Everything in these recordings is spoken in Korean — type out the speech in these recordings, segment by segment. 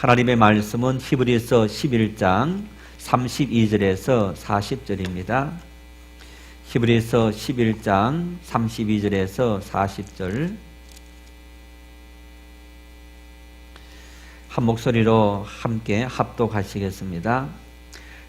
하나님의 말씀은 히브리서 11장 32절에서 40절입니다. 히브리서 11장 32절에서 40절 한 목소리로 함께 합독하시겠습니다.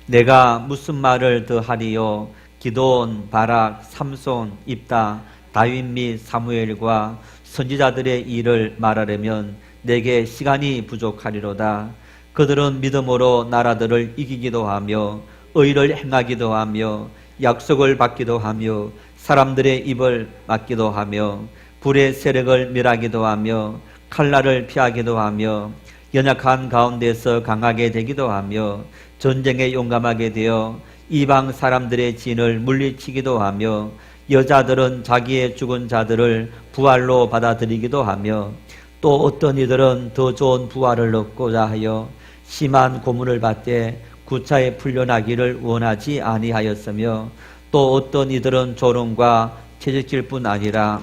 내가 무슨 말을 더하리요? 기드온, 바락, 삼손, 입다, 다윗 및 사무엘과 선지자들의 일을 말하려면 내게 시간이 부족하리로다. 그들은 믿음으로 나라들을 이기기도 하며 의를 행하기도 하며 약속을 받기도 하며 사람들의 입을 막기도 하며 불의 세력을 멸하기도 하며 칼날을 피하기도 하며 연약한 가운데서 강하게 되기도 하며 전쟁에 용감하게 되어 이방 사람들의 진을 물리치기도 하며 여자들은 자기의 죽은 자들을 부활로 받아들이기도 하며 또 어떤 이들은 더 좋은 부활을 얻고자 하여 심한 고문을 받되 구차에 풀려나기를 원하지 아니하였으며 또 어떤 이들은 조롱과 채찍질 뿐 아니라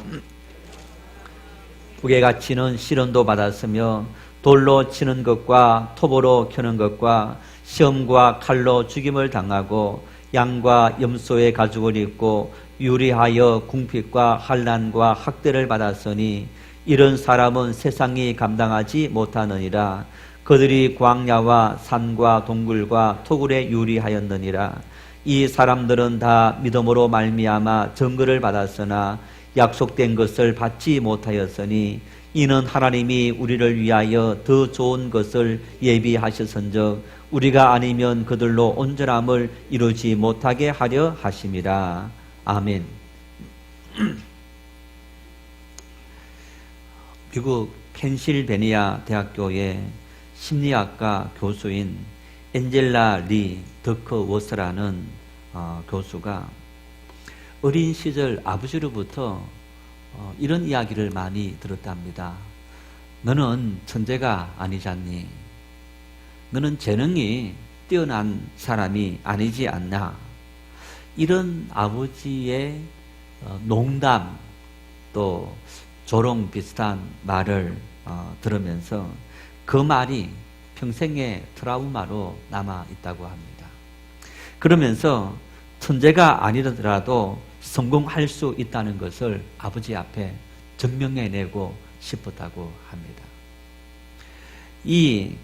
북에 갇히는 시련도 받았으며 돌로 치는 것과 톱으로 켜는 것과 시험과 칼로 죽임을 당하고 양과 염소의 가죽을 입고 유리하여 궁핍과 환난과 학대를 받았으니 이런 사람은 세상이 감당하지 못하느니라. 그들이 광야와 산과 동굴과 토굴에 유리하였느니라. 이 사람들은 다 믿음으로 말미암아 증거를 받았으나 약속된 것을 받지 못하였으니 이는 하나님이 우리를 위하여 더 좋은 것을 예비하셨은즉 우리가 아니면 그들로 온전함을 이루지 못하게 하려 하심이라. 아멘. 미국 펜실베니아 대학교의 심리학과 교수인 엔젤라 리 더크워스라는 교수가 어린 시절 아버지로부터 이런 이야기를 많이 들었답니다. 너는 천재가 아니잖니. 너는 재능이 뛰어난 사람이 아니지 않나. 이런 아버지의 농담 또 조롱 비슷한 말을 들으면서 그 말이 평생의 트라우마로 남아 있다고 합니다. 그러면서 천재가 아니더라도 성공할 수 있다는 것을 아버지 앞에 증명해내고 싶었다고 합니다. 이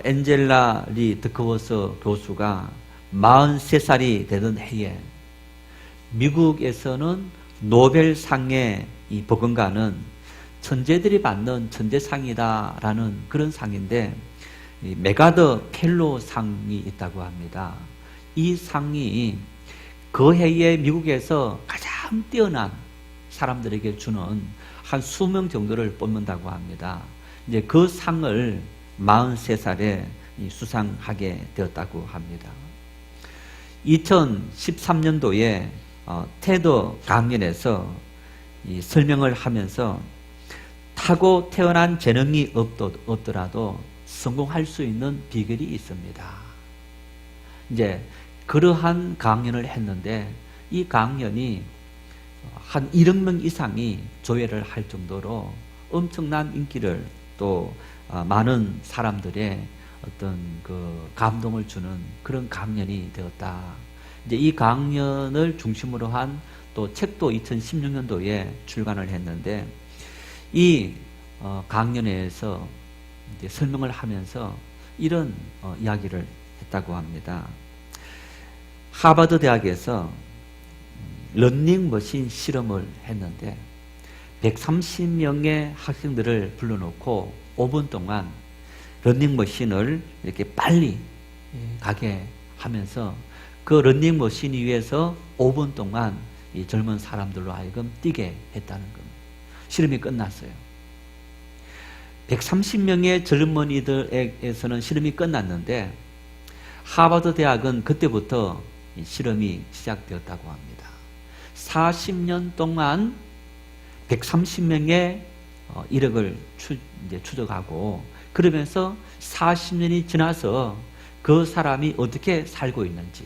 엔젤라 리 더크워스 교수가 43살이 되던 해에 미국에서는 노벨상의 이 버금가는 천재들이 받는 천재상이다라는 그런 상인데 메가더 펠로 상이 있다고 합니다. 이 상이 그 해에 미국에서 가장 뛰어난 사람들에게 주는 한 20명 정도를 뽑는다고 합니다. 이제 그 상을 43살에 수상하게 되었다고 합니다. 2013년도에 테드 강연에서 설명을 하면서 타고 태어난 재능이 없더라도 성공할 수 있는 비결이 있습니다. 이제 그러한 강연을 했는데 이 강연이 한 1억 명 이상이 조회를 할 정도로 엄청난 인기를 또 많은 사람들의 어떤 그 감동을 주는 그런 강연이 되었다. 이제 이 강연을 중심으로 한 또 책도 2016년도에 출간을 했는데 이 강연회에서 이제 설명을 하면서 이런 이야기를 했다고 합니다. 하버드 대학에서 러닝머신 실험을 했는데 130명의 학생들을 불러놓고 5분 동안 러닝머신을 이렇게 빨리 가게 하면서 그 러닝머신 위에서 5분 동안 이 젊은 사람들로 하여금 뛰게 했다는 겁니다. 실험이 끝났어요. 130명의 젊은이들에게서는 실험이 끝났는데 하버드 대학은 그때부터 실험이 시작되었다고 합니다. 40년 동안 130명의 이력을 추적하고 그러면서 40년이 지나서 그 사람이 어떻게 살고 있는지,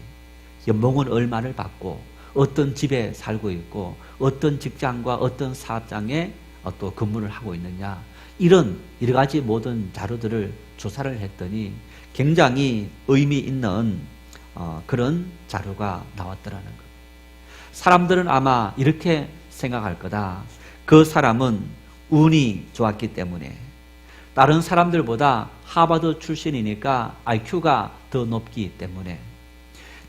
연봉은 얼마를 받고 어떤 집에 살고 있고 어떤 직장과 어떤 사업장에 또 근무를 하고 있느냐, 이런 여러 가지 모든 자료들을 조사를 했더니 굉장히 의미 있는 그런 자료가 나왔더라는 거예요. 사람들은 아마 이렇게 생각할 거다. 그 사람은 운이 좋았기 때문에, 다른 사람들보다 하버드 출신이니까 IQ가 더 높기 때문에,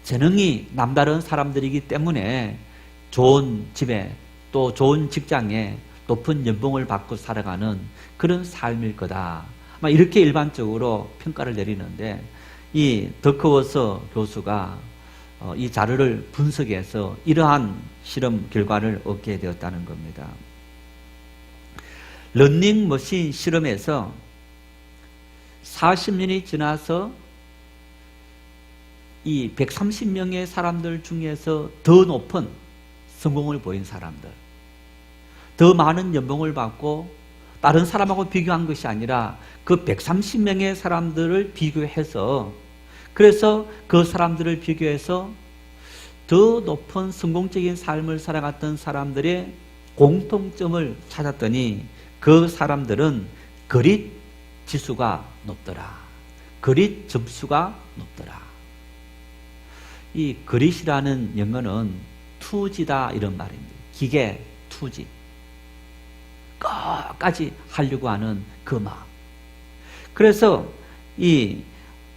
재능이 남다른 사람들이기 때문에 좋은 집에 또 좋은 직장에 높은 연봉을 받고 살아가는 그런 삶일 거다. 이렇게 일반적으로 평가를 내리는데, 이 더크워스 교수가 이 자료를 분석해서 이러한 실험 결과를 얻게 되었다는 겁니다. 러닝머신 실험에서 40년이 지나서 이 130명의 사람들 중에서 더 높은 성공을 보인 사람들, 더 많은 연봉을 받고 다른 사람하고 비교한 것이 아니라 그 130명의 사람들을 비교해서, 그래서 그 사람들을 비교해서 더 높은 성공적인 삶을 살아갔던 사람들의 공통점을 찾았더니 그 사람들은 그릿 지수가 높더라. 그릿 점수가 높더라. 이 그릿이라는 영어는 투지다 이런 말입니다. 기계 투지. 끝까지 하려고 하는 그 마음. 그래서 이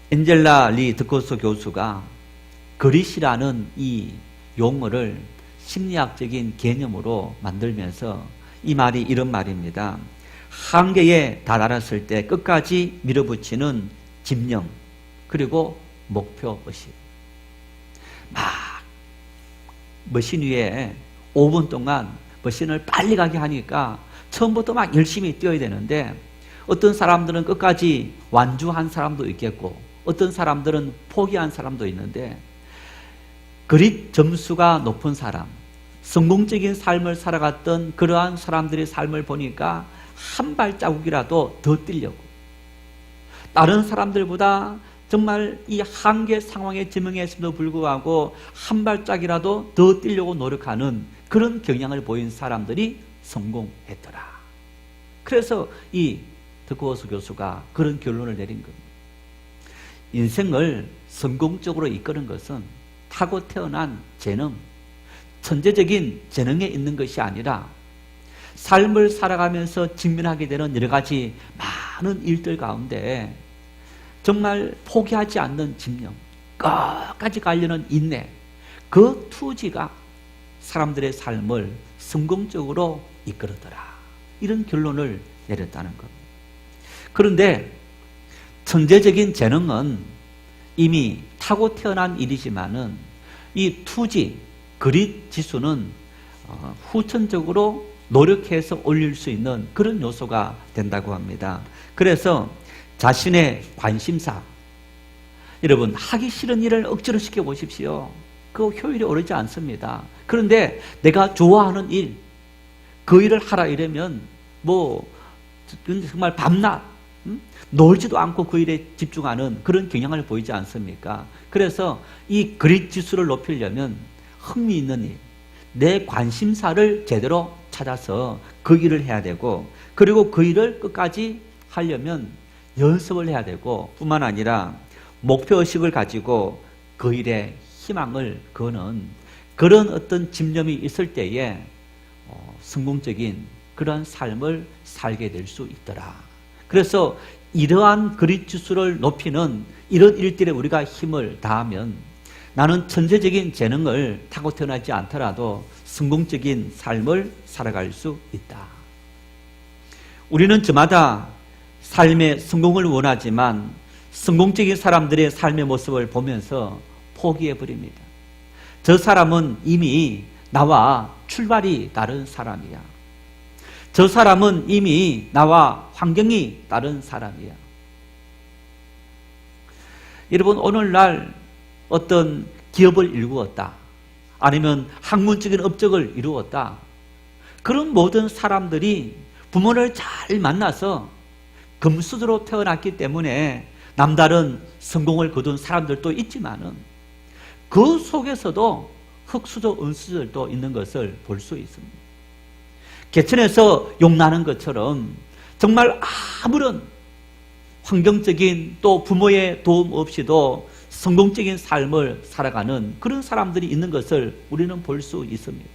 엔젤라 리 더크워스 교수가 그릿이라는 이 용어를 심리학적인 개념으로 만들면서 이 말이 이런 말입니다. 한계에 다다랐을 때 끝까지 밀어붙이는 집념, 그리고 목표의식. 막 머신 위에 5분 동안 머신을 빨리 가게 하니까 처음부터 막 열심히 뛰어야 되는데, 어떤 사람들은 끝까지 완주한 사람도 있겠고 어떤 사람들은 포기한 사람도 있는데, 그릿 점수가 높은 사람, 성공적인 삶을 살아갔던 그러한 사람들의 삶을 보니까 한 발자국이라도 더 뛰려고, 다른 사람들보다 정말 이 한계 상황에 지명했음에도 불구하고 한 발짝이라도 더 뛰려고 노력하는 그런 경향을 보인 사람들이 성공했더라. 그래서 이 더크워스 교수가 그런 결론을 내린 겁니다. 인생을 성공적으로 이끄는 것은 타고 태어난 재능, 천재적인 재능에 있는 것이 아니라 삶을 살아가면서 직면하게 되는 여러 가지 많은 일들 가운데 정말 포기하지 않는 집념, 끝까지 가려는 인내, 그 투지가 사람들의 삶을 성공적으로 이끌었더라. 이런 결론을 내렸다는 겁니다. 그런데 천재적인 재능은 이미 타고 태어난 일이지만은 이 투지, 그릿 지수는 후천적으로 노력해서 올릴 수 있는 그런 요소가 된다고 합니다. 그래서 자신의 관심사, 여러분 하기 싫은 일을 억지로 시켜보십시오. 그 효율이 오르지 않습니다. 그런데 내가 좋아하는 일, 그 일을 하라 이러면 정말 밤낮 놀지도 않고 그 일에 집중하는 그런 경향을 보이지 않습니까? 그래서 이 그릿 지수를 높이려면 흥미있는 일, 내 관심사를 제대로 찾아서 그 일을 해야 되고, 그리고 그 일을 끝까지 하려면 연습을 해야 되고, 뿐만 아니라 목표의식을 가지고 그 일에 희망을 거는 그런 어떤 집념이 있을 때에 성공적인 그런 삶을 살게 될 수 있더라. 그래서 이러한 그릿 지수를 높이는 이런 일들에 우리가 힘을 다하면 나는 천재적인 재능을 타고 태어나지 않더라도 성공적인 삶을 살아갈 수 있다. 우리는 저마다 삶의 성공을 원하지만 성공적인 사람들의 삶의 모습을 보면서 포기해버립니다. 저 사람은 이미 나와 출발이 다른 사람이야. 저 사람은 이미 나와 환경이 다른 사람이야. 여러분, 오늘날 어떤 기업을 이루었다, 아니면 학문적인 업적을 이루었다, 그런 모든 사람들이 부모를 잘 만나서 금수저로 태어났기 때문에 남다른 성공을 거둔 사람들도 있지만은 그 속에서도 흙수저, 은수저들도 있는 것을 볼 수 있습니다. 개천에서 용나는 것처럼 정말 아무런 환경적인 또 부모의 도움 없이도 성공적인 삶을 살아가는 그런 사람들이 있는 것을 우리는 볼 수 있습니다.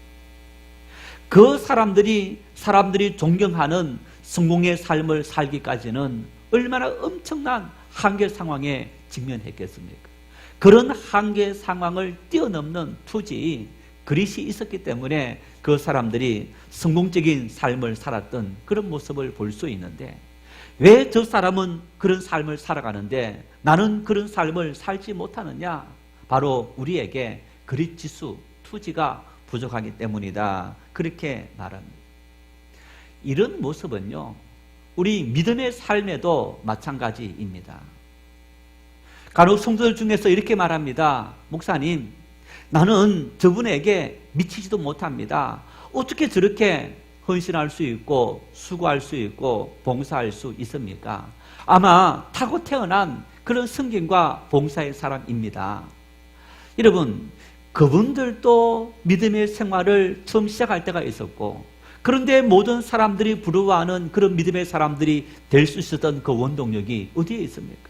그 사람들이 존경하는 성공의 삶을 살기까지는 얼마나 엄청난 한계 상황에 직면했겠습니까? 그런 한계 상황을 뛰어넘는 투지 그릿이 있었기 때문에 그 사람들이 성공적인 삶을 살았던 그런 모습을 볼 수 있는데, 왜 저 사람은 그런 삶을 살아가는데 나는 그런 삶을 살지 못하느냐? 바로 우리에게 그릿지수, 투지가 부족하기 때문이다. 그렇게 말합니다. 이런 모습은요, 우리 믿음의 삶에도 마찬가지입니다. 간혹 성도들 중에서 이렇게 말합니다. 목사님, 나는 저분에게 미치지도 못합니다. 어떻게 저렇게 헌신할 수 있고 수고할 수 있고 봉사할 수 있습니까? 아마 타고 태어난 그런 성경과 봉사의 사람입니다. 여러분, 그분들도 믿음의 생활을 처음 시작할 때가 있었고, 그런데 모든 사람들이 부러워하는 그런 믿음의 사람들이 될 수 있었던 그 원동력이 어디에 있습니까?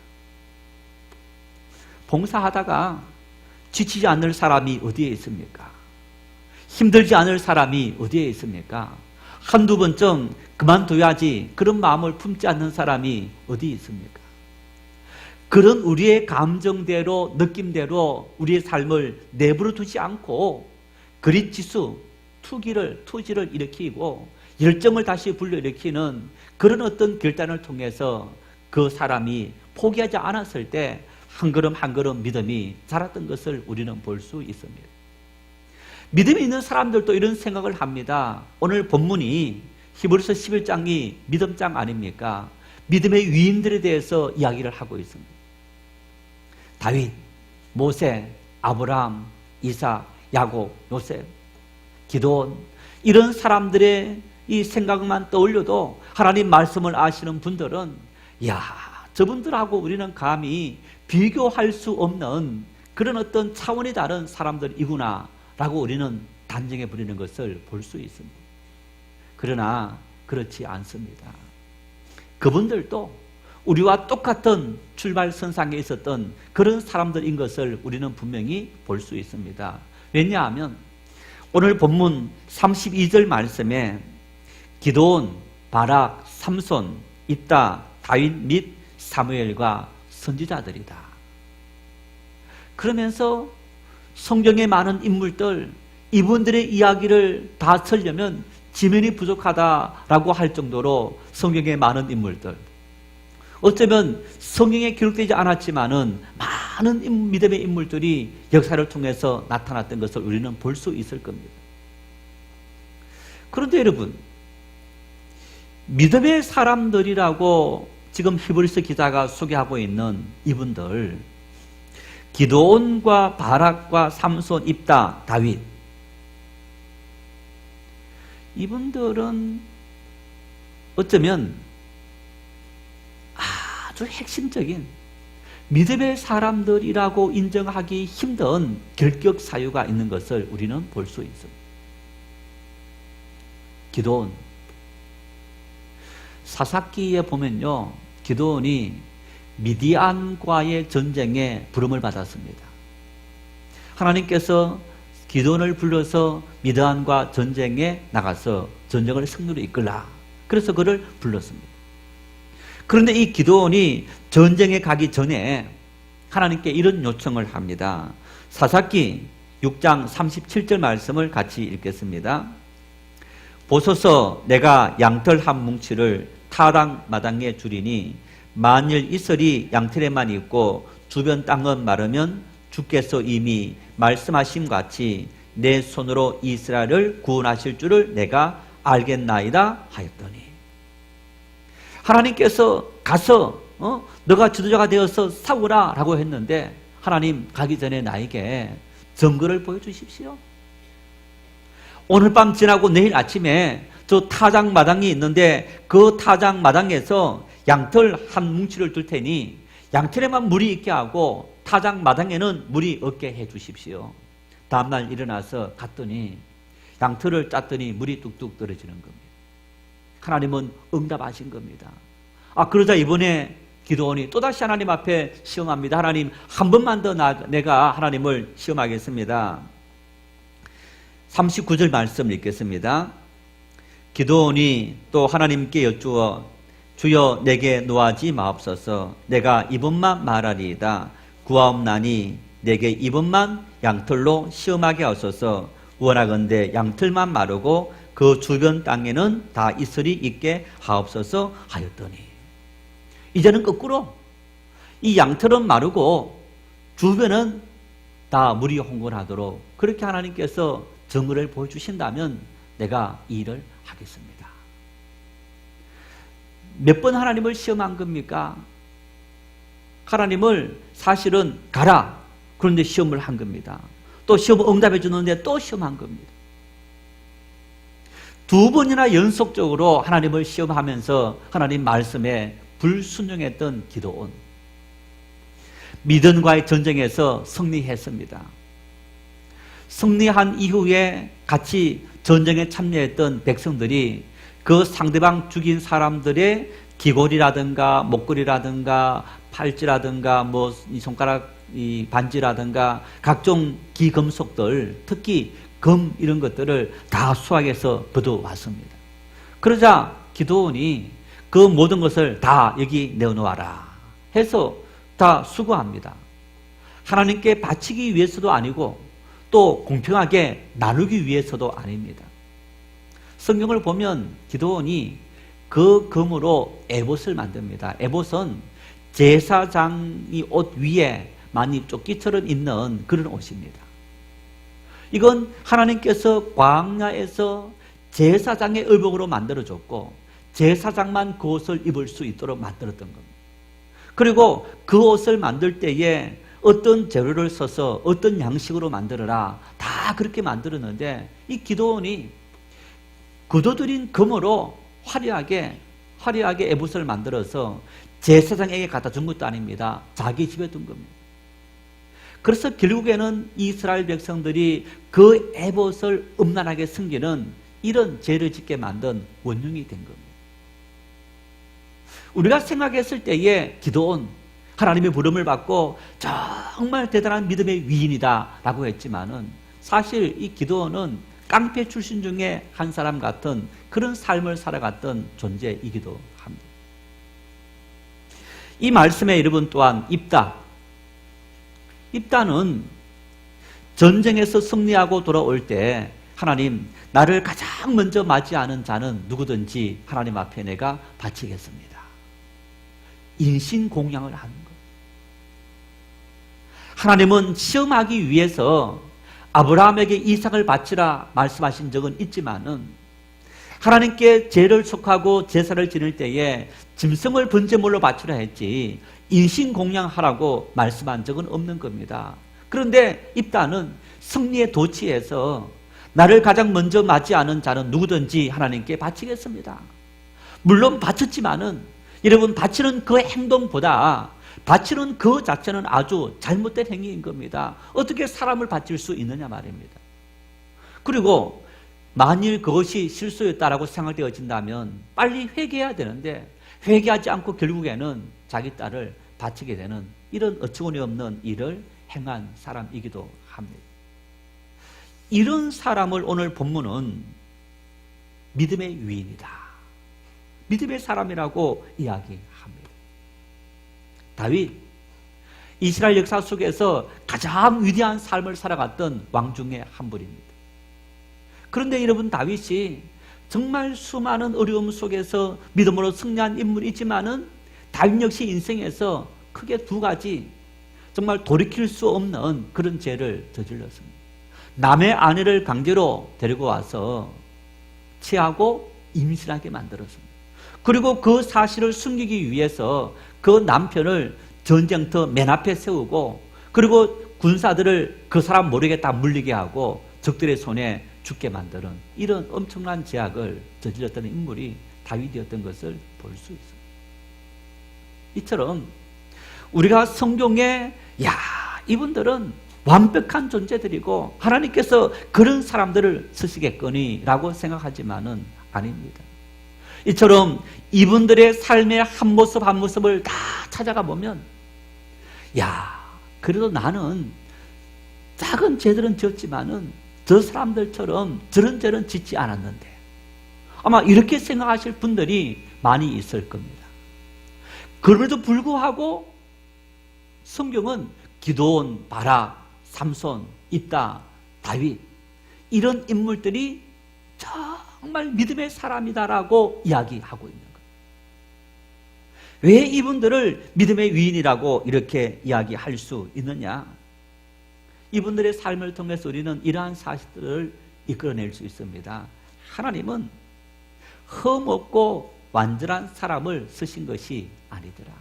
봉사하다가 지치지 않을 사람이 어디에 있습니까? 힘들지 않을 사람이 어디에 있습니까? 한두 번쯤 그만둬야지 그런 마음을 품지 않는 사람이 어디 있습니까? 그런 우리의 감정대로, 느낌대로 우리의 삶을 내버려 두지 않고 그릿지수, 투지를 일으키고 열정을 다시 불러일으키는 그런 어떤 결단을 통해서 그 사람이 포기하지 않았을 때 한 걸음 한 걸음 믿음이 자랐던 것을 우리는 볼 수 있습니다. 믿음이 있는 사람들도 이런 생각을 합니다. 오늘 본문이 히브리서 11장이 믿음장 아닙니까? 믿음의 위인들에 대해서 이야기를 하고 있습니다. 다윗, 모세, 아브라함, 이삭, 야곱, 요셉, 기도원, 이런 사람들의 이 생각만 떠올려도 하나님 말씀을 아시는 분들은 저분들하고 우리는 감히 비교할 수 없는 그런 어떤 차원이 다른 사람들이구나 라고 우리는 단정해 버리는 것을 볼 수 있습니다. 그러나 그렇지 않습니다. 그분들도 우리와 똑같은 출발선상에 있었던 그런 사람들인 것을 우리는 분명히 볼 수 있습니다. 왜냐하면 오늘 본문 32절 말씀에 기드온, 바락, 삼손, 입다, 다윗 및 사무엘과 선지자들이다. 그러면서 성경에 많은 인물들, 이분들의 이야기를 다 쓰려면 지면이 부족하다라고 할 정도로 성경에 많은 인물들, 어쩌면 성경에 기록되지 않았지만은 많은 믿음의 인물들이 역사를 통해서 나타났던 것을 우리는 볼 수 있을 겁니다. 그런데 여러분, 믿음의 사람들이라고 지금 히브리서 기자가 소개하고 있는 이분들, 기드온과 바락과 삼손, 입다, 다윗, 이분들은 어쩌면 아주 핵심적인 믿음의 사람들이라고 인정하기 힘든 결격 사유가 있는 것을 우리는 볼 수 있습니다. 기드온, 사사기에 보면요, 기드온이 미디안과의 전쟁에 부름을 받았습니다. 하나님께서 기드온을 불러서 미디안과 전쟁에 나가서 전쟁을 승리로 이끌라, 그래서 그를 불렀습니다. 그런데 이 기드온이 전쟁에 가기 전에 하나님께 이런 요청을 합니다. 사사기 6장 37절 말씀을 같이 읽겠습니다. 보소서, 내가 양털 한 뭉치를 타당 마당에 주리니 만일 이슬이 양털에만 있고 주변 땅은 마르면 주께서 이미 말씀하신 같이 내 손으로 이스라엘을 구원하실 줄을 내가 알겠나이다 하였더니, 하나님께서 가서 너가 지도자가 되어서 싸우라 라고 했는데, 하나님 가기 전에 나에게 증거를 보여주십시오. 오늘 밤 지나고 내일 아침에 저 타작 마당이 있는데 그 타작 마당에서 양털 한 뭉치를 둘 테니 양털에만 물이 있게 하고 타작 마당에는 물이 없게 해 주십시오. 다음날 일어나서 갔더니 양털을 짰더니 물이 뚝뚝 떨어지는 겁니다. 하나님은 응답하신 겁니다. 그러자 이번에 기도원이 또다시 하나님 앞에 시험합니다. 하나님, 한 번만 더 내가 하나님을 시험하겠습니다. 39절 말씀 읽겠습니다. 기도원이 또 하나님께 여쭈어 주여 내게 노하지 마옵소서. 내가 이번만 말하리이다. 구하옵나니 내게 이번만 양털로 시험하게 하소서. 원하건대 양털만 마르고 그 주변 땅에는 다 이슬이 있게 하옵소서 하였더니, 이제는 거꾸로 이 양털은 마르고 주변은 다 물이 홍건하도록 그렇게 하나님께서 정의를 보여주신다면 내가 이 일을 하겠습니다. 몇 번 하나님을 시험한 겁니까? 하나님을 사실은 가라, 그런데 시험을 한 겁니다. 또 시험을 응답해 주는데 또 시험한 겁니다. 두 번이나 연속적으로 하나님을 시험하면서 하나님 말씀에 불순종했던 기도원, 미든과의 전쟁에서 승리했습니다. 승리한 이후에 같이 전쟁에 참여했던 백성들이 그 상대방 죽인 사람들의 귀걸이라든가 목걸이라든가 팔찌라든가 이 손가락 이 반지라든가 각종 기금속들, 특히 금 이런 것들을 다 수확해서 거두어왔습니다. 그러자 기도원이 그 모든 것을 다 여기 내어놓아라 해서 다 수거합니다. 하나님께 바치기 위해서도 아니고 또 공평하게 나누기 위해서도 아닙니다. 성경을 보면 기도원이 그 금으로 에봇을 만듭니다. 에봇은 제사장이 옷 위에 많이 조끼처럼 입는 그런 옷입니다. 이건 하나님께서 광야에서 제사장의 의복으로 만들어줬고 제사장만 그 옷을 입을 수 있도록 만들었던 겁니다. 그리고 그 옷을 만들 때에 어떤 재료를 써서 어떤 양식으로 만들어라, 다 그렇게 만들었는데 이 기도원이 거둬들인 금으로 화려하게 에봇을 만들어서 제사장에게 갖다 준 것도 아닙니다. 자기 집에 둔 겁니다. 그래서 결국에는 이스라엘 백성들이 그 에봇을 음란하게 숨기는 이런 죄를 짓게 만든 원흉이 된 겁니다. 우리가 생각했을 때에 기도원, 하나님의 부름을 받고 정말 대단한 믿음의 위인이다 라고 했지만은 사실 이 기도원은 깡패 출신 중에 한 사람 같은 그런 삶을 살아갔던 존재이기도 합니다. 이 말씀의 이름은 또한 입다는 전쟁에서 승리하고 돌아올 때 하나님, 나를 가장 먼저 맞이하는 자는 누구든지 하나님 앞에 내가 바치겠습니다. 인신공양을 하는 것. 하나님은 시험하기 위해서 아브라함에게 이삭을 바치라 말씀하신 적은 있지만은 하나님께 제를 속하고 제사를 지낼 때에 짐승을 번제물로 바치라 했지 인신공양하라고 말씀한 적은 없는 겁니다. 그런데 입다는 승리의 도취에서 나를 가장 먼저 맞이하는 자는 누구든지 하나님께 바치겠습니다. 물론 바쳤지만은 여러분, 바치는 그 행동보다 바치는 그 자체는 아주 잘못된 행위인 겁니다. 어떻게 사람을 바칠 수 있느냐 말입니다. 그리고 만일 그것이 실수였다라고 생각되어진다면 빨리 회개해야 되는데 회개하지 않고 결국에는 자기 딸을 바치게 되는 이런 어처구니 없는 일을 행한 사람이기도 합니다. 이런 사람을 오늘 본문은 믿음의 위인이다, 믿음의 사람이라고 이야기합니다. 다윗, 이스라엘 역사 속에서 가장 위대한 삶을 살아갔던 왕 중에 한 분입니다. 그런데 여러분, 다윗이 정말 수많은 어려움 속에서 믿음으로 승리한 인물이지만은 다윗 역시 인생에서 크게 두 가지 정말 돌이킬 수 없는 그런 죄를 저질렀습니다. 남의 아내를 강제로 데리고 와서 취하고 임신하게 만들었습니다. 그리고 그 사실을 숨기기 위해서 그 남편을 전쟁터 맨 앞에 세우고 그리고 군사들을 그 사람 모르게 다 물리게 하고 적들의 손에 죽게 만드는 이런 엄청난 죄악을 저질렀던 인물이 다윗이었던 것을 볼 수 있습니다. 이처럼 우리가 성경에 이분들은 완벽한 존재들이고 하나님께서 그런 사람들을 쓰시겠거니라고 생각하지만은 아닙니다. 이처럼 이분들의 삶의 한 모습 한 모습을 다 찾아가 보면, 야, 그래도 나는 작은 죄들은 지었지만은 저 사람들처럼 저런저런 짓지 않았는데, 아마 이렇게 생각하실 분들이 많이 있을 겁니다. 그럼에도 불구하고 성경은 기드온, 바락, 삼손, 입다, 다윗, 이런 인물들이 정말 믿음의 사람이다라고 이야기하고 있는 거예요. 왜 이분들을 믿음의 위인이라고 이렇게 이야기할 수 있느냐? 이분들의 삶을 통해서 우리는 이러한 사실들을 이끌어낼 수 있습니다. 하나님은 흠없고 완전한 사람을 쓰신 것이 아니더라.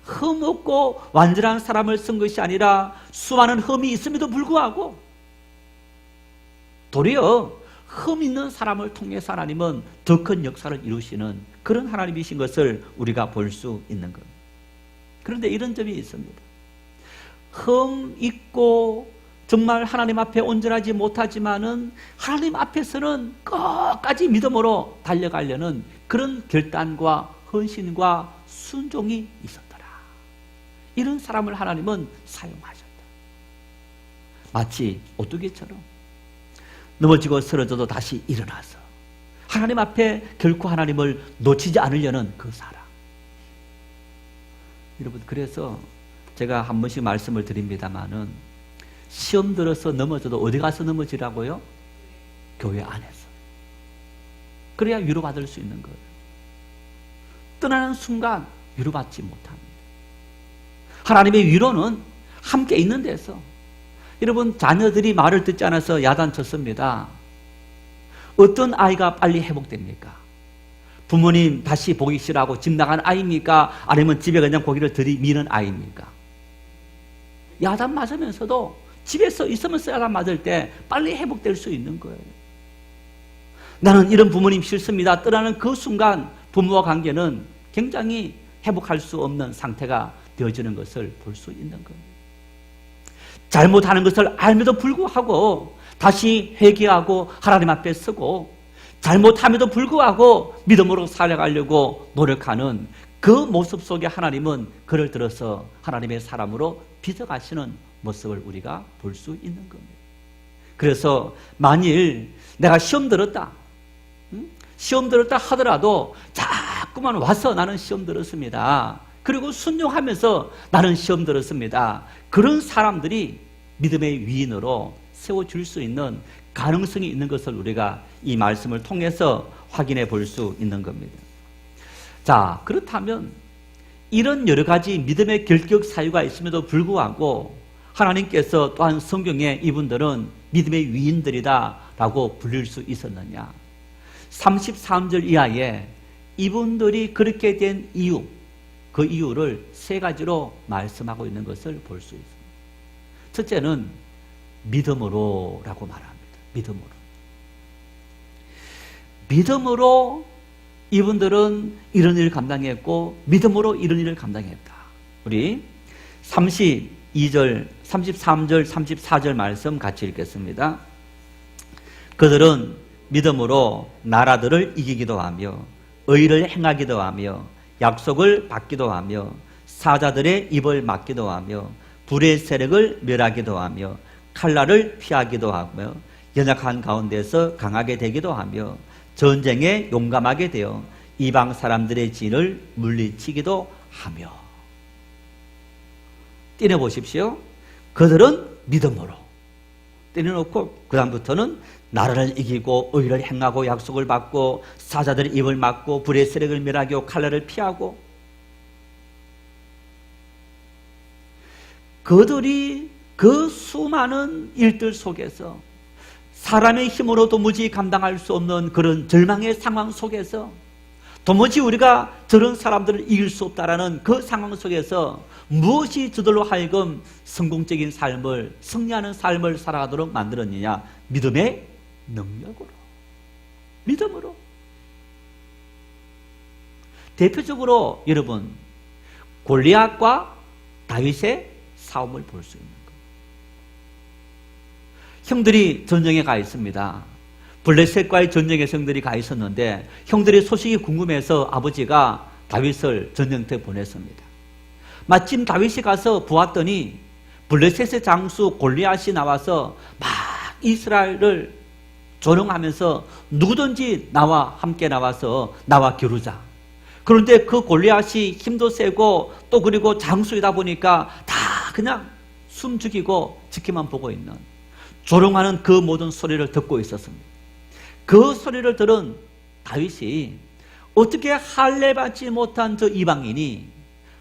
흠없고 완전한 사람을 쓴 것이 아니라 수많은 흠이 있음에도 불구하고 도리어 흠 있는 사람을 통해서 하나님은 더 큰 역사를 이루시는 그런 하나님이신 것을 우리가 볼 수 있는 겁니다. 그런데 이런 점이 있습니다. 흠 있고 정말 하나님 앞에 온전하지 못하지만은 하나님 앞에서는 끝까지 믿음으로 달려가려는 그런 결단과 헌신과 순종이 있었더라. 이런 사람을 하나님은 사용하셨다. 마치 오뚜기처럼 넘어지고 쓰러져도 다시 일어나서 하나님 앞에 결코 하나님을 놓치지 않으려는 그 사람. 여러분, 그래서 제가 한 번씩 말씀을 드립니다마는 시험 들어서 넘어져도 어디 가서 넘어지라고요? 교회 안에서. 그래야 위로받을 수 있는 거예요. 떠나는 순간 위로받지 못합니다. 하나님의 위로는 함께 있는 데서. 여러분, 자녀들이 말을 듣지 않아서 야단쳤습니다. 어떤 아이가 빨리 회복됩니까? 부모님 다시 보기 싫어하고 집 나간 아이입니까? 아니면 집에 그냥 고기를 들이미는 아이입니까? 야단 맞으면서도 집에서 있으면서 야단 맞을 때 빨리 회복될 수 있는 거예요. 나는 이런 부모님 싫습니다. 떠나는 그 순간 부모와 관계는 굉장히 회복할 수 없는 상태가 되어지는 것을 볼 수 있는 겁니다. 잘못하는 것을 알면도 불구하고 다시 회개하고 하나님 앞에 서고 잘못함에도 불구하고 믿음으로 살아가려고 노력하는 그 모습 속에 하나님은 그를 들어서 하나님의 사람으로 빚어가시는 모습을 우리가 볼 수 있는 겁니다. 그래서 만일 내가 시험 들었다, 시험 들었다 하더라도 자꾸만 와서 나는 시험 들었습니다. 그리고 순종하면서 나는 시험 들었습니다. 그런 사람들이 믿음의 위인으로 세워줄 수 있는 가능성이 있는 것을 우리가 이 말씀을 통해서 확인해 볼 수 있는 겁니다. 자, 그렇다면 이런 여러 가지 믿음의 결격 사유가 있음에도 불구하고 하나님께서 또한 성경에 이분들은 믿음의 위인들이다 라고 불릴 수 있었느냐? 33절 이하에 이분들이 그렇게 된 이유, 그 이유를 세 가지로 말씀하고 있는 것을 볼 수 있습니다. 첫째는 믿음으로라고 말합니다. 믿음으로. 믿음으로 이분들은 이런 일을 감당했고 믿음으로 이런 일을 감당했다. 우리 32절, 33절, 34절 말씀 같이 읽겠습니다. 그들은 믿음으로 나라들을 이기기도 하며 의를 행하기도 하며 약속을 받기도 하며 사자들의 입을 막기도 하며 불의 세력을 멸하기도 하며 칼날을 피하기도 하며 연약한 가운데서 강하게 되기도 하며 전쟁에 용감하게 되어 이방 사람들의 진을 물리치기도 하며. 떼내보십시오. 그들은 믿음으로 떼내놓고 그 다음부터는 나라를 이기고 의를 행하고 약속을 받고 사자들의 입을 막고 불의 세력을 멸하고 칼날을 피하고. 그들이 그 수많은 일들 속에서 사람의 힘으로 도무지 감당할 수 없는 그런 절망의 상황 속에서 도무지 우리가 저런 사람들을 이길 수 없다라는 그 상황 속에서 무엇이 저들로 하여금 성공적인 삶을, 승리하는 삶을 살아가도록 만들었느냐? 믿음의 능력으로, 믿음으로. 대표적으로 여러분, 골리앗과 다윗의 싸움을 볼 수 있는 거예요. 형들이 전쟁에 가 있습니다. 블레셋과의 전쟁에 성들이 가 있었는데 형들의 소식이 궁금해서 아버지가 다윗을 전쟁터에 보냈습니다. 마침 다윗이 가서 보았더니 블레셋의 장수 골리앗이 나와서 막 이스라엘을 조롱하면서 누구든지 나와 함께 나와서 나와 겨루자. 그런데 그 골리앗이 힘도 세고 또 그리고 장수이다 보니까 다 그냥 숨 죽이고 지켜만 보고 있는, 조롱하는 그 모든 소리를 듣고 있었습니다. 그 소리를 들은 다윗이 어떻게 할례받지 못한 저 이방인이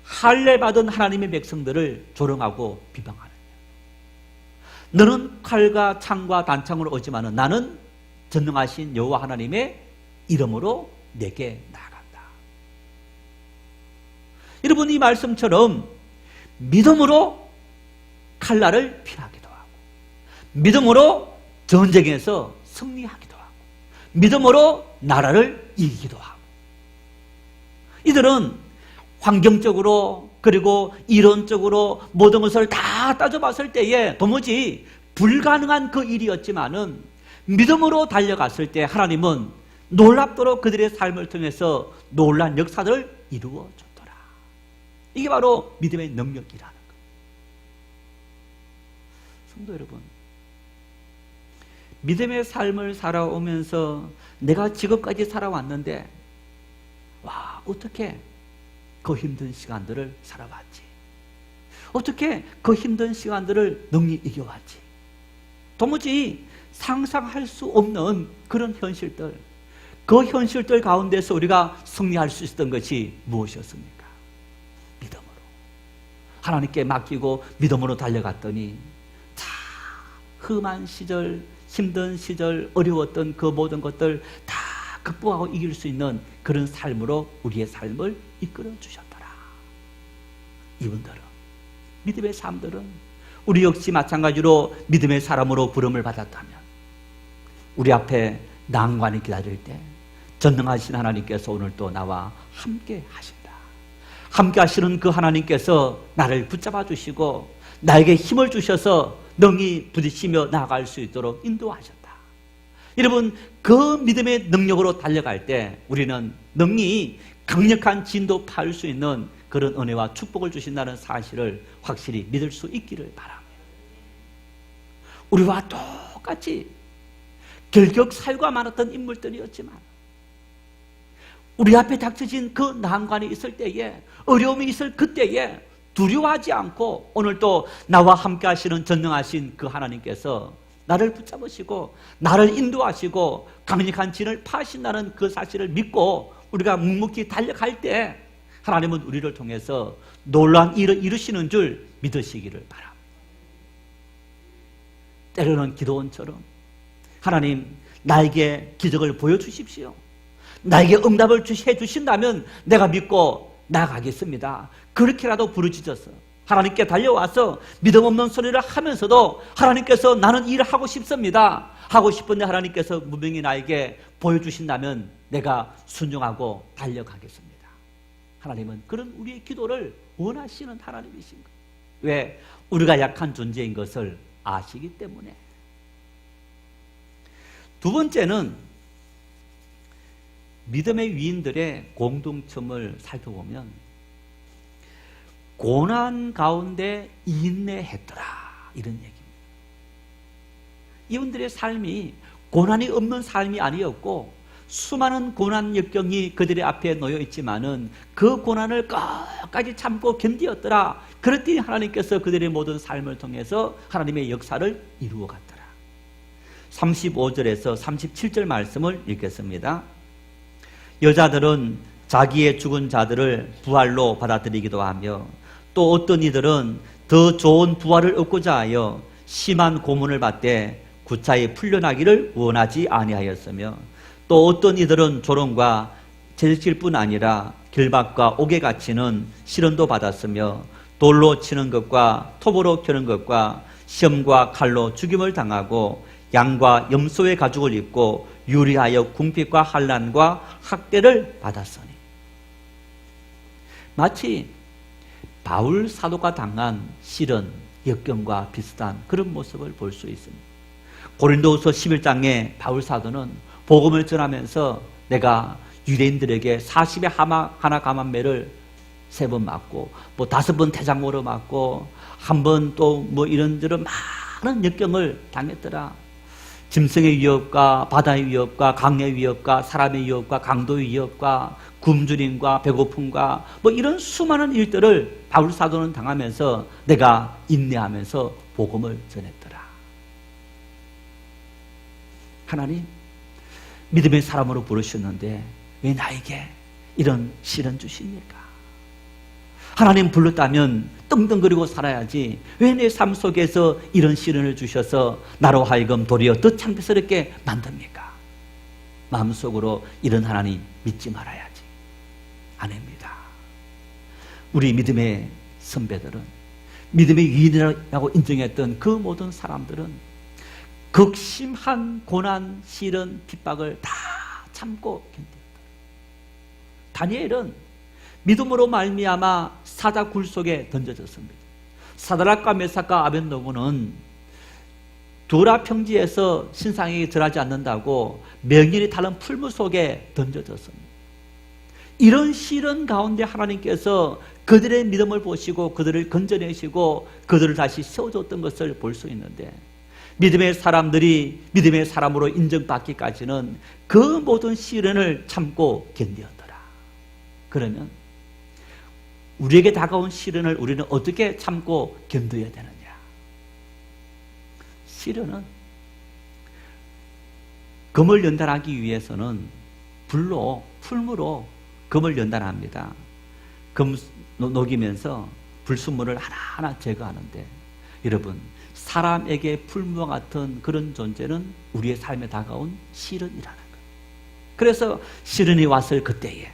할례받은 하나님의 백성들을 조롱하고 비방하느냐. 너는 칼과 창과 단창으로 오지만은 나는 전능하신 여호와 하나님의 이름으로 내게 나아간다. 여러분, 이 말씀처럼 믿음으로 칼날을 피하기도 하고, 믿음으로 전쟁에서 승리하기도 하고, 믿음으로 나라를 이기기도 하고, 이들은 환경적으로 그리고 이론적으로 모든 것을 다 따져봤을 때에 도무지 불가능한 그 일이었지만은 믿음으로 달려갔을 때 하나님은 놀랍도록 그들의 삶을 통해서 놀란 역사들을 이루어 줬더라. 이게 바로 믿음의 능력이라는 것. 성도 여러분, 믿음의 삶을 살아오면서 내가 지금까지 살아왔는데 와, 어떻게 그 힘든 시간들을 살아왔지? 어떻게 그 힘든 시간들을 능히 이겨왔지? 도무지 상상할 수 없는 그런 현실들, 그 현실들 가운데서 우리가 승리할 수 있었던 것이 무엇이었습니까? 믿음으로 하나님께 맡기고 믿음으로 달려갔더니 자, 험한 시절, 힘든 시절, 어려웠던 그 모든 것들 다 극복하고 이길 수 있는 그런 삶으로 우리의 삶을 이끌어 주셨더라. 이분들은, 믿음의 삶들은 우리 역시 마찬가지로 믿음의 사람으로 부름을 받았다면 우리 앞에 난관이 기다릴 때 전능하신 하나님께서 오늘 또 나와 함께 하신다. 함께 하시는 그 하나님께서 나를 붙잡아 주시고 나에게 힘을 주셔서 능히 부딪히며 나아갈 수 있도록 인도하셨다. 여러분, 그 믿음의 능력으로 달려갈 때 우리는 능히 강력한 진도 파할 수 있는 그런 은혜와 축복을 주신다는 사실을 확실히 믿을 수 있기를 바랍니다. 우리와 똑같이 결격 사유가 많았던 인물들이었지만 우리 앞에 닥쳐진 그 난관이 있을 때에, 어려움이 있을 그때에 두려워하지 않고 오늘 또 나와 함께 하시는 전능하신 그 하나님께서 나를 붙잡으시고 나를 인도하시고 강력한 진을 파신다는 그 사실을 믿고 우리가 묵묵히 달려갈 때 하나님은 우리를 통해서 놀라운 일을 이루시는 줄 믿으시기를 바랍니다. 때로는 기도원처럼 하나님, 나에게 기적을 보여주십시오. 나에게 응답을 해주신다면 내가 믿고 나가겠습니다. 그렇게라도 부르짖어서 하나님께 달려와서 믿음 없는 소리를 하면서도 하나님께서 나는 일을 하고 싶습니다. 하고 싶은데 하나님께서 분명히 나에게 보여주신다면 내가 순종하고 달려가겠습니다. 하나님은 그런 우리의 기도를 원하시는 하나님이신 거예요. 왜? 우리가 약한 존재인 것을 아시기 때문에. 두 번째는 믿음의 위인들의 공동점을 살펴보면 고난 가운데 인내했더라, 이런 얘기입니다. 이분들의 삶이 고난이 없는 삶이 아니었고 수많은 고난 역경이 그들의 앞에 놓여 있지만은 그 고난을 끝까지 참고 견디었더라. 그랬더니 하나님께서 그들의 모든 삶을 통해서 하나님의 역사를 이루어 갔더라. 35절에서 37절 말씀을 읽겠습니다. 여자들은 자기의 죽은 자들을 부활로 받아들이기도 하며 또 어떤 이들은 더 좋은 부활을 얻고자 하여 심한 고문을 받되 구차히 풀려나기를 원하지 아니하였으며 또 어떤 이들은 조롱과 채찍질뿐 아니라 결박과 옥에 갇히는 시련도 받았으며 돌로 치는 것과 톱으로 켜는 것과 시험과 칼로 죽임을 당하고 양과 염소의 가죽을 입고 유리하여 궁핍과 환난과 학대를 받았으니, 마치 바울 사도가 당한 시련, 역경과 비슷한 그런 모습을 볼 수 있습니다. 고린도후서 11장에 바울 사도는 복음을 전하면서 내가 유대인들에게 40의 하나 감한매를 3번 맞고 뭐 5번 태장모로 맞고 한 번 또 뭐 이런저런 많은 역경을 당했더라. 짐승의 위협과 바다의 위협과 강의 위협과 사람의 위협과 강도의 위협과 굶주림과 배고픔과 뭐 이런 수많은 일들을 바울 사도는 당하면서 내가 인내하면서 복음을 전했더라. 하나님, 믿음의 사람으로 부르셨는데 왜 나에게 이런 시련 주십니까? 하나님 불렀다면 떵떵거리고 살아야지 왜 내 삶 속에서 이런 시련을 주셔서 나로 하여금 도리어 더 창피스럽게 만듭니까? 마음속으로 이런 하나님 믿지 말아야지. 아닙니다. 우리 믿음의 선배들은, 믿음의 위인이라고 인정했던 그 모든 사람들은 극심한 고난, 시련, 핍박을 다 참고 견뎠다. 다니엘은 믿음으로 말미암아 사자 굴 속에 던져졌습니다. 사드락과 메삭과 아벳노고는 두라 평지에서 신상에게 절하지 않는다고 명령이 다른 풀무 속에 던져졌습니다. 이런 시련 가운데 하나님께서 그들의 믿음을 보시고 그들을 건져내시고 그들을 다시 세워줬던 것을 볼 수 있는데, 믿음의 사람들이 믿음의 사람으로 인정받기까지는 그 모든 시련을 참고 견디었더라. 그러면 우리에게 다가온 시련을 우리는 어떻게 참고 견뎌야 되느냐? 시련은 금을 연단하기 위해서는 불로, 풀무로 금을 연단합니다. 금 녹이면서 불순물을 하나하나 제거하는데, 여러분, 사람에게 풀무와 같은 그런 존재는 우리의 삶에 다가온 시련이라는 거예요. 그래서 시련이 왔을 그때에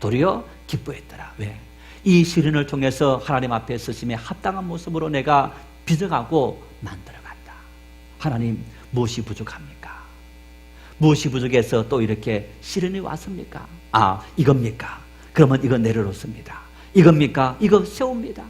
도리어 기뻐했더라. 왜? 이 시련을 통해서 하나님 앞에 서심에 합당한 모습으로 내가 빚어가고 만들어간다. 하나님, 무엇이 부족합니까? 무엇이 부족해서 또 이렇게 시련이 왔습니까? 아, 이겁니까? 그러면 이거 내려놓습니다. 이겁니까? 이거 세웁니다.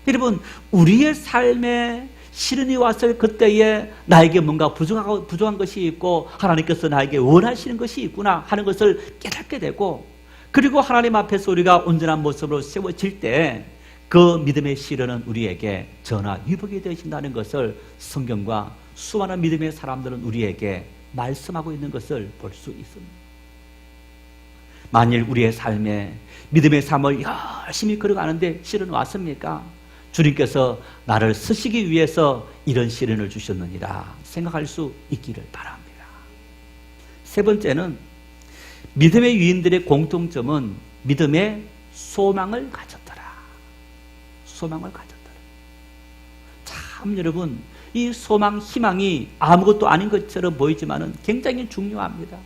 여러분, 우리의 삶에 시련이 왔을 그때에 나에게 뭔가 부족한 것이 있고 하나님께서 나에게 원하시는 것이 있구나 하는 것을 깨닫게 되고, 그리고 하나님 앞에서 우리가 온전한 모습으로 세워질 때 그 믿음의 시련은 우리에게 전화 위복이 되신다는 것을 성경과 수많은 믿음의 사람들은 우리에게 말씀하고 있는 것을 볼 수 있습니다. 만일 우리의 삶에 믿음의 삶을 열심히 걸어가는데 시련이 왔습니까? 주님께서 나를 쓰시기 위해서 이런 시련을 주셨느니라 생각할 수 있기를 바랍니다. 세 번째는, 믿음의 위인들의 공통점은 믿음의 소망을 가졌더라. 소망을 가졌더라. 참 여러분, 이 소망, 희망이 아무것도 아닌 것처럼 보이지만 굉장히 중요합니다.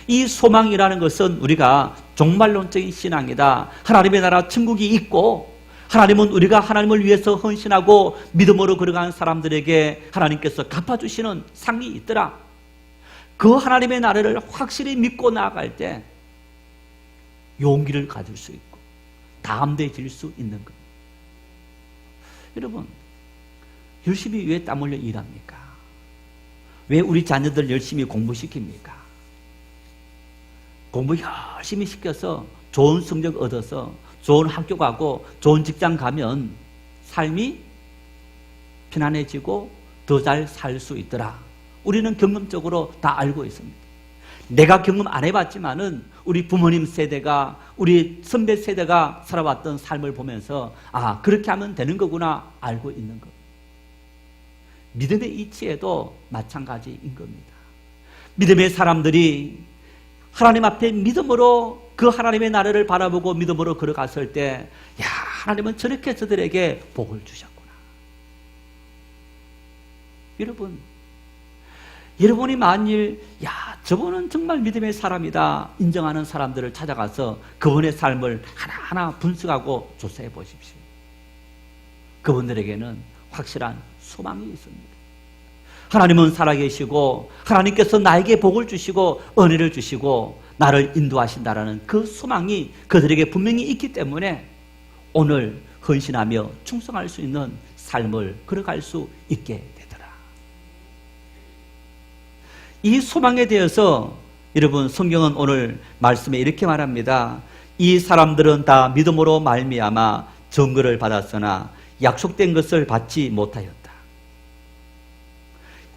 이 소망이라는 것은 우리가 종말론적인 신앙이다. 하나님의 나라 천국이 있고 하나님은 우리가 하나님을 위해서 헌신하고 믿음으로 걸어가는 사람들에게 하나님께서 갚아주시는 상이 있더라. 그 하나님의 나라를 확실히 믿고 나아갈 때 용기를 가질 수 있고 담대해질 수 있는 겁니다. 여러분, 열심히 왜 땀 흘려 일합니까? 왜 우리 자녀들 열심히 공부시킵니까? 공부 열심히 시켜서 좋은 성적 얻어서 좋은 학교 가고 좋은 직장 가면 삶이 편안해지고 더 잘 살 수 있더라. 우리는 경험적으로 다 알고 있습니다. 내가 경험 안 해봤지만은 우리 부모님 세대가, 우리 선배 세대가 살아왔던 삶을 보면서 아, 그렇게 하면 되는 거구나 알고 있는 것. 믿음의 이치에도 마찬가지인 겁니다. 믿음의 사람들이 하나님 앞에 믿음으로 그 하나님의 나라를 바라보고 믿음으로 걸어갔을 때, 야, 하나님은 저렇게 저들에게 복을 주셨구나. 여러분이 만일 야, 저분은 정말 믿음의 사람이다 인정하는 사람들을 찾아가서 그분의 삶을 하나하나 분석하고 조사해 보십시오. 그분들에게는 확실한 소망이 있습니다. 하나님은 살아계시고 하나님께서 나에게 복을 주시고 은혜를 주시고 나를 인도하신다라는 그 소망이 그들에게 분명히 있기 때문에 오늘 헌신하며 충성할 수 있는 삶을 걸어갈 수 있게 되더라. 이 소망에 대해서 여러분 성경은 오늘 말씀에 이렇게 말합니다. 이 사람들은 다 믿음으로 말미암아 증거를 받았으나 약속된 것을 받지 못하였다.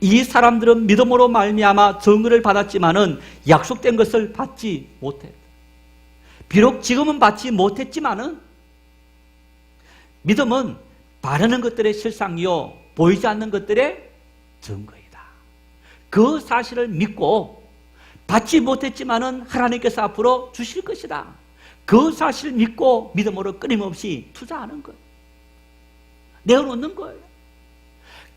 이 사람들은 믿음으로 말미암아 증거를 받았지만은 약속된 것을 받지 못했다. 비록 지금은 받지 못했지만은 믿음은 바라는 것들의 실상이요 보이지 않는 것들의 증거이다. 그 사실을 믿고 받지 못했지만은 하나님께서 앞으로 주실 것이다. 그 사실을 믿고 믿음으로 끊임없이 투자하는 거예요. 내어놓는 거예요.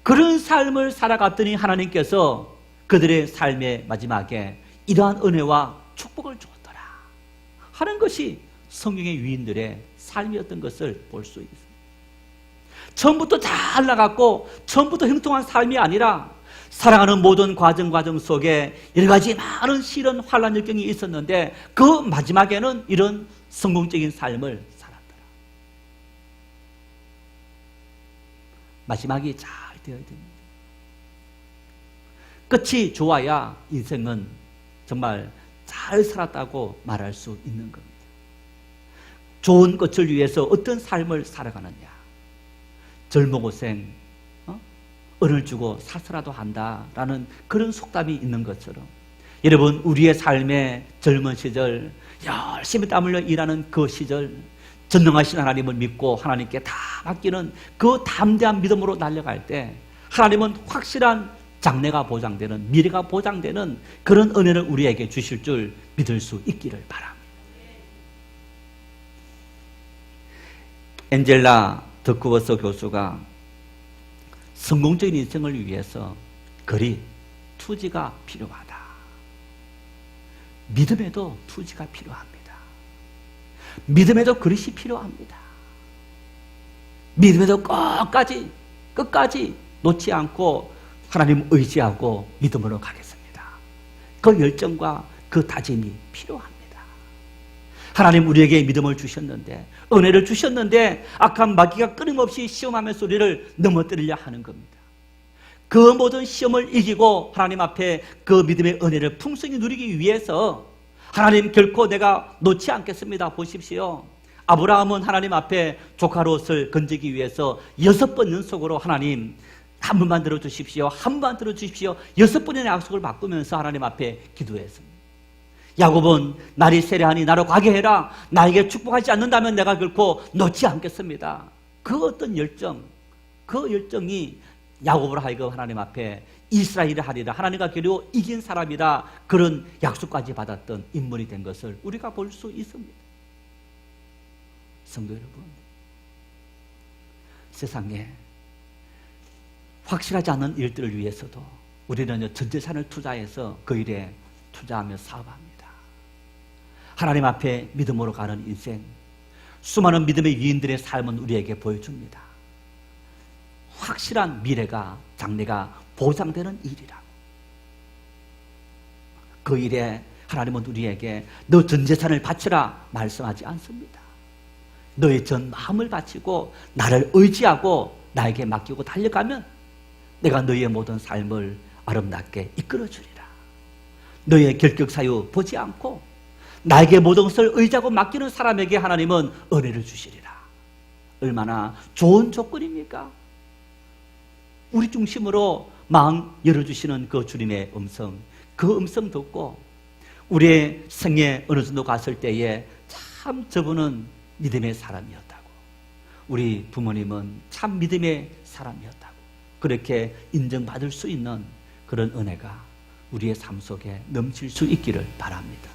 그런 삶을 살아갔더니 하나님께서 그들의 삶의 마지막에 이러한 은혜와 축복을 주었더라 하는 것이 성경의 유인들의 삶이었던 것을 볼 수 있습니다. 처음부터 잘 나갔고 처음부터 형통한 삶이 아니라 살아가는 모든 과정 속에 여러 가지 많은 시련, 환난, 역경이 있었는데 그 마지막에는 이런 성공적인 삶을 살았더라. 마지막이 잘 되어야 됩니다. 끝이 좋아야 인생은 정말 잘 살았다고 말할 수 있는 겁니다. 좋은 끝을 위해서 어떤 삶을 살아가느냐. 젊어고생, 은을 주고 사서라도 한다라는 그런 속담이 있는 것처럼 여러분 우리의 삶의 젊은 시절 열심히 땀 흘려 일하는 그 시절 전능하신 하나님을 믿고 하나님께 다 맡기는 그 담대한 믿음으로 달려갈 때 하나님은 확실한 장래가 보장되는 미래가 보장되는 그런 은혜를 우리에게 주실 줄 믿을 수 있기를 바랍니다. 엔젤라 더크워서 교수가 성공적인 인생을 위해서 그리 투지가 필요하다. 믿음에도 투지가 필요합니다. 믿음에도 그릇이 필요합니다. 믿음에도 끝까지 놓지 않고 하나님 의지하고 믿음으로 가겠습니다. 그 열정과 그 다짐이 필요합니다. 하나님 우리에게 믿음을 주셨는데 은혜를 주셨는데 악한 마귀가 끊임없이 시험하며 우리를 넘어뜨리려 하는 겁니다. 그 모든 시험을 이기고 하나님 앞에 그 믿음의 은혜를 풍성히 누리기 위해서 하나님 결코 내가 놓지 않겠습니다. 보십시오. 아브라함은 하나님 앞에 조카 롯을 건지기 위해서 6번 연속으로 하나님 한 번만 들어주십시오. 한 번만 들어주십시오. 6번의 약속을 바꾸면서 하나님 앞에 기도했습니다. 야곱은 날이 세례하니 나로 가게 해라. 나에게 축복하지 않는다면 내가 결코 놓지 않겠습니다. 그 어떤 열정, 그 열정이 야곱으로 하여금 하나님 앞에 이스라엘을 하리라. 하나님과 결코 이긴 사람이다. 그런 약속까지 받았던 인물이 된 것을 우리가 볼 수 있습니다. 성도 여러분, 세상에 확실하지 않은 일들을 위해서도 우리는 전 재산을 투자해서 그 일에 투자하며 사업합니다. 하나님 앞에 믿음으로 가는 인생, 수많은 믿음의 위인들의 삶은 우리에게 보여줍니다. 확실한 미래가, 장래가 보장되는 일이라고. 그 일에 하나님은 우리에게 너 전 재산을 바치라 말씀하지 않습니다. 너의 전 마음을 바치고 나를 의지하고 나에게 맡기고 달려가면 내가 너의 모든 삶을 아름답게 이끌어주리라. 너의 결격 사유 보지 않고 나에게 모든 것을 의지하고 맡기는 사람에게 하나님은 은혜를 주시리라. 얼마나 좋은 조건입니까? 우리 중심으로 마음 열어주시는 그 주님의 음성, 그 음성 듣고 우리의 생에 어느 정도 갔을 때에 참 저분은 믿음의 사람이었다고, 우리 부모님은 참 믿음의 사람이었다고 그렇게 인정받을 수 있는 그런 은혜가 우리의 삶 속에 넘칠 수 있기를 바랍니다.